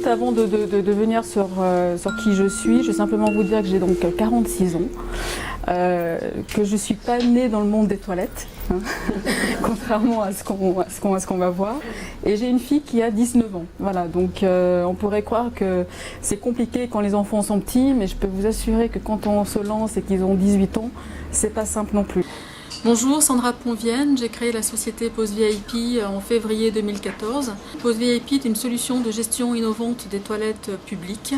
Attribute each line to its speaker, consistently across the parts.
Speaker 1: juste avant de venir sur qui je vais simplement vous dire que j'ai donc 46 ans, que je ne suis pas née dans le monde des toilettes, hein, contrairement à ce qu'on va voir. Et j'ai une fille qui a 19 ans. Voilà, donc on pourrait croire que c'est compliqué quand les enfants sont petits, mais je peux vous assurer que quand on se lance et qu'ils ont 18 ans, c'est pas simple non plus. Bonjour, Sandra Ponvienne, j'ai créé la société Pause VIP en février 2014. Pause VIP est une solution de gestion innovante des toilettes publiques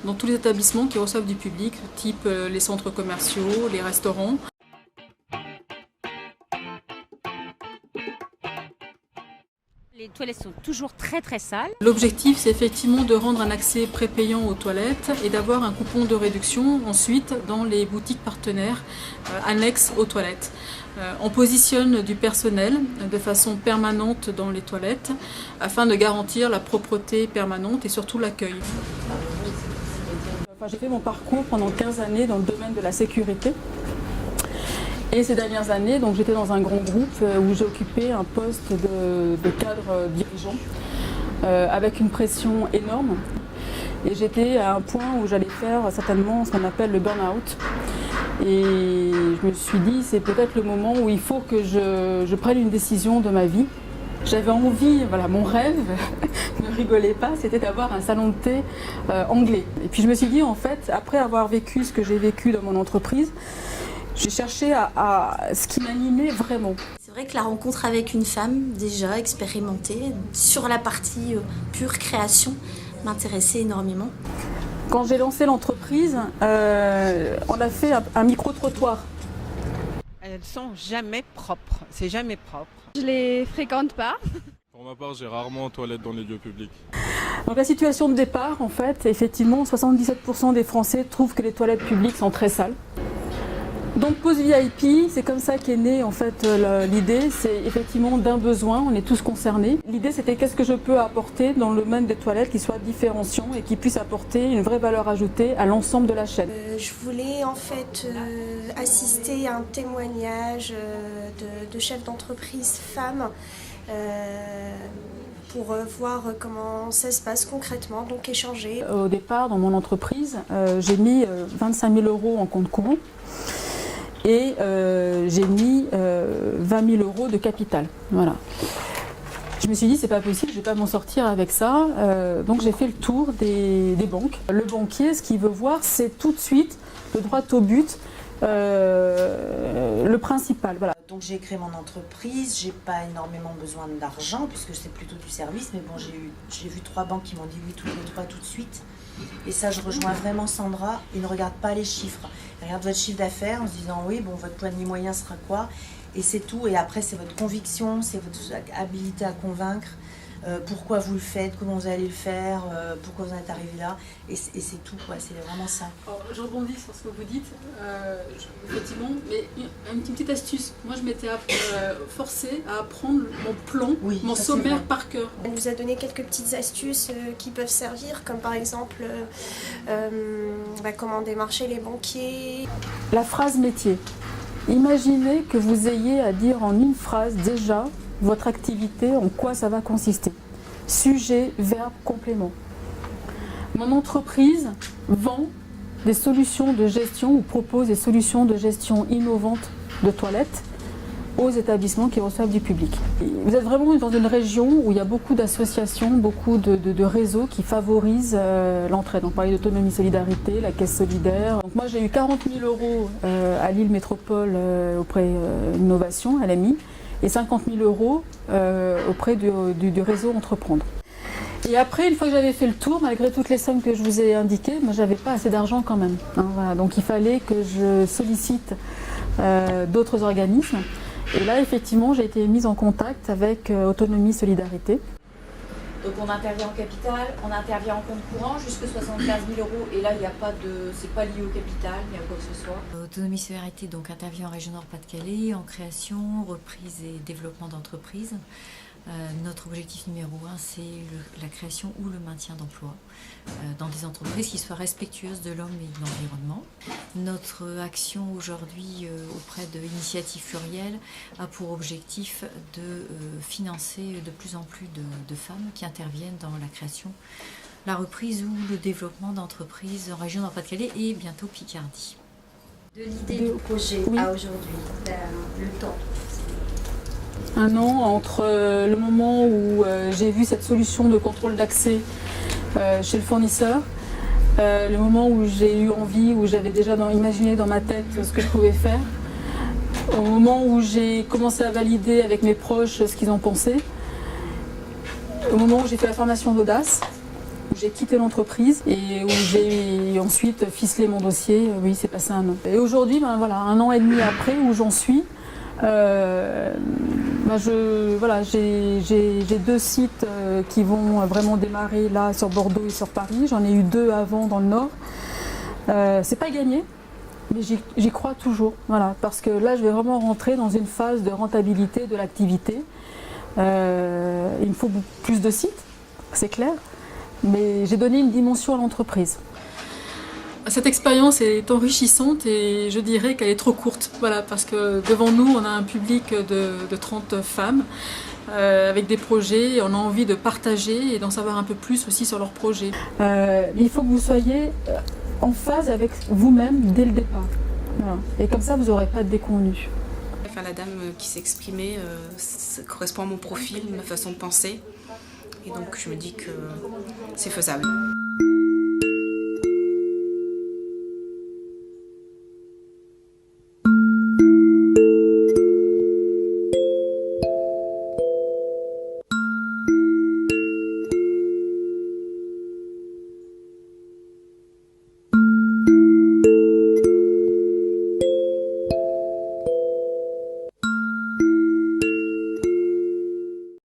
Speaker 1: dans tous les établissements qui reçoivent du public, type les centres commerciaux, les restaurants.
Speaker 2: Les toilettes sont toujours très sales.
Speaker 1: L'objectif, c'est effectivement de rendre un accès prépayant aux toilettes et d'avoir un coupon de réduction ensuite dans les boutiques partenaires annexes aux toilettes. On positionne du personnel de façon permanente dans les toilettes afin de garantir la propreté permanente et surtout l'accueil. J'ai fait mon parcours pendant 15 années dans le domaine de la sécurité. Et ces dernières années, donc j'étais dans un grand groupe où j'ai occupé un poste de cadre dirigeant avec une pression énorme. Et j'étais à un point où j'allais faire certainement ce qu'on appelle le burn-out. Et je me suis dit, c'est peut-être le moment où il faut que je prenne une décision de ma vie. J'avais envie, voilà, mon rêve, ne rigolez pas, c'était d'avoir un salon de thé anglais. Et puis je me suis dit, en fait, après avoir vécu ce que j'ai vécu dans mon entreprise, j'ai cherché à ce qui m'animait vraiment.
Speaker 3: C'est vrai que la rencontre avec une femme déjà expérimentée sur la partie pure création m'intéressait énormément.
Speaker 1: Quand j'ai lancé l'entreprise, on a fait un micro-trottoir.
Speaker 4: Elles sont jamais propres, c'est jamais propre.
Speaker 5: Je les fréquente pas.
Speaker 6: Pour ma part, j'ai rarement aux toilettes dans les lieux publics.
Speaker 1: Donc la situation de départ, en fait, effectivement, 77% des Français trouvent que les toilettes publiques sont très sales. Donc Pause VIP, c'est comme ça qu'est née en fait l'idée, c'est effectivement d'un besoin, on est tous concernés. L'idée c'était qu'est-ce que je peux apporter dans le domaine des toilettes qui soit différenciant et qui puisse apporter une vraie valeur ajoutée à l'ensemble de la chaîne.
Speaker 7: Je voulais en fait assister à un témoignage de chefs d'entreprise femmes pour voir comment ça se passe concrètement, donc échanger.
Speaker 1: Au départ, dans mon entreprise, j'ai mis 25 000 € en compte courant. Et j'ai mis 20 000 € de capital. Voilà. Je me suis dit, c'est pas possible, je vais pas m'en sortir avec ça. Donc j'ai fait le tour des banques. Le banquier, ce qu'il veut voir, c'est tout de suite le droit au but, le principal. Voilà.
Speaker 8: Donc j'ai créé mon entreprise, j'ai pas énormément besoin d'argent puisque c'est plutôt du service, mais bon, j'ai vu 3 banques qui m'ont dit oui toutes les 3 tout de suite. Et ça, je rejoins vraiment Sandra, ils ne regardent pas les chiffres. Ils regardent votre chiffre d'affaires en se disant oui, bon, votre panier moyen sera quoi, et c'est tout. Et après, c'est votre conviction, c'est votre habilité à convaincre, pourquoi vous le faites, comment vous allez le faire, pourquoi vous en êtes arrivé là, et c'est tout, quoi, c'est vraiment ça.
Speaker 1: Alors, je rebondis sur ce que vous dites, effectivement, mais une petite astuce. Moi, je m'étais forcée à apprendre mon plan,
Speaker 8: oui,
Speaker 1: mon sommaire par cœur.
Speaker 7: Elle nous a donné quelques petites astuces qui peuvent servir, comme par exemple comment démarcher les banquiers.
Speaker 1: La phrase métier. Imaginez que vous ayez à dire en une phrase déjà votre activité, en quoi ça va consister. Sujet, verbe, complément. Mon entreprise vend des solutions de gestion ou propose des solutions de gestion innovantes de toilettes aux établissements qui reçoivent du public. Vous êtes vraiment dans une région où il y a beaucoup d'associations, beaucoup de réseaux qui favorisent l'entraide. On parlait d'autonomie solidarité, la caisse solidaire. Donc moi j'ai eu 40 000 € à Lille Métropole auprès d'Innovation, LMI, et 50 000 € auprès du réseau Entreprendre. Et après, une fois que j'avais fait le tour, malgré toutes les sommes que je vous ai indiquées, moi j'avais pas assez d'argent quand même. Hein, voilà. Donc il fallait que je sollicite d'autres organismes. Et là, effectivement, j'ai été mise en contact avec Autonomie Solidarité.
Speaker 9: Donc on intervient en capital, on intervient en compte courant jusqu'à 75 000 €. Et là, il n'y a pas de, c'est pas lié au capital, il n'y a quoi que ce soit.
Speaker 10: Autonomie Solidarité donc intervient en région Nord-Pas-de-Calais en création, reprise et développement d'entreprises. Notre objectif numéro 1, c'est la création ou le maintien d'emplois dans des entreprises qui soient respectueuses de l'homme et de l'environnement. Notre action aujourd'hui auprès de Initiative Plurielle a pour objectif de financer de plus en plus de femmes qui interviennent dans la création la reprise ou le développement d'entreprises en région Nord-Pas-de-Calais et bientôt Picardie.
Speaker 3: De l'idée du projet à aujourd'hui, le temps.
Speaker 1: 1 an entre le moment où j'ai vu cette solution de contrôle d'accès chez le fournisseur, le moment où j'ai eu envie, où j'avais déjà imaginé dans ma tête ce que je pouvais faire, au moment où j'ai commencé à valider avec mes proches ce qu'ils en pensaient, au moment où j'ai fait la formation d'audace, où j'ai quitté l'entreprise et où j'ai ensuite ficelé mon dossier, oui, c'est passé 1 an. Et aujourd'hui, ben voilà, 1 an et demi après où j'en suis, j'ai 2 sites qui vont vraiment démarrer là sur Bordeaux et sur Paris. J'en ai eu 2 avant dans le Nord. C'est pas gagné, mais j'y crois toujours. Voilà, parce que là, je vais vraiment rentrer dans une phase de rentabilité de l'activité. Il me faut plus de sites, c'est clair, mais j'ai donné une dimension à l'entreprise. Cette expérience est enrichissante et je dirais qu'elle est trop courte, voilà, parce que devant nous, on a un public de 30 femmes avec des projets et on a envie de partager et d'en savoir un peu plus aussi sur leurs projets. Il faut que vous soyez en phase avec vous-même dès le départ. Voilà. Et comme ça, vous n'aurez pas de déconvenus.
Speaker 11: Enfin, la dame qui s'exprimait correspond à mon profil, ma façon de penser. Et donc je me dis que c'est faisable.